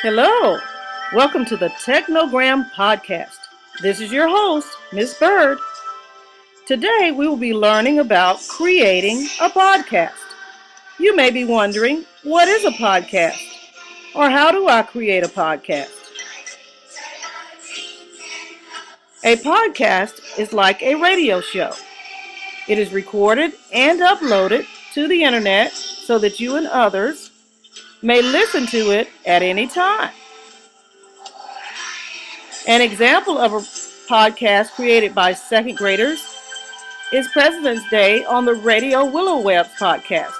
Hello, welcome to the Technogram Podcast. This is your host, Miss Bird. Today we will be learning about creating a podcast. You may be wondering, what is a podcast? Or how do I create a podcast? A podcast is like a radio show. It is recorded and uploaded to the internet so that you and others may listen to it at any time. An example of a podcast created by second graders is President's Day on the Radio Willow Webs podcast.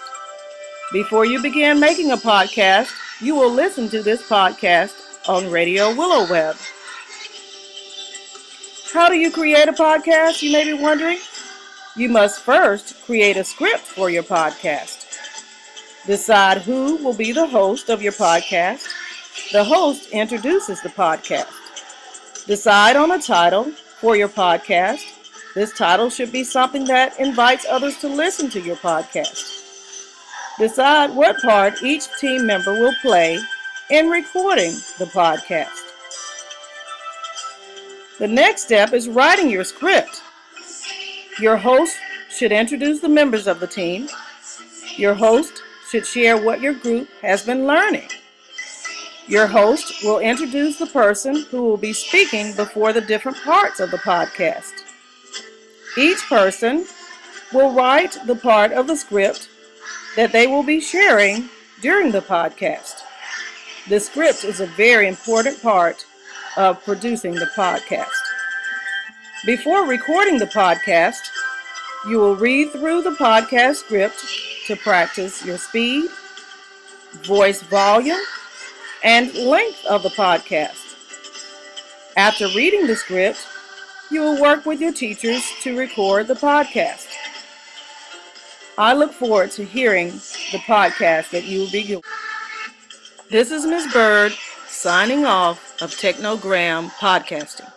Before you begin making a podcast, you will listen to this podcast on Radio Willow Web. How do you create a podcast, you may be wondering? You must first create a script for your podcast. Decide who will be the host of your podcast. The host introduces the podcast. Decide on a title for your podcast. This title should be something that invites others to listen to your podcast. Decide what part each team member will play in recording the podcast. The next step is writing your script. Your host should introduce the members of the team. Your host should share what your group has been learning. Your host will introduce the person who will be speaking before the different parts of the podcast. Each person will write the part of the script that they will be sharing during the podcast. The script is a very important part of producing the podcast. Before recording the podcast, you will read through the podcast script to practice your speed, voice volume, and length of the podcast. After reading the script, you will work with your teachers to record the podcast. I look forward to hearing the podcast that you will be doing. This is Miss Bird signing off of Technogram Podcasting.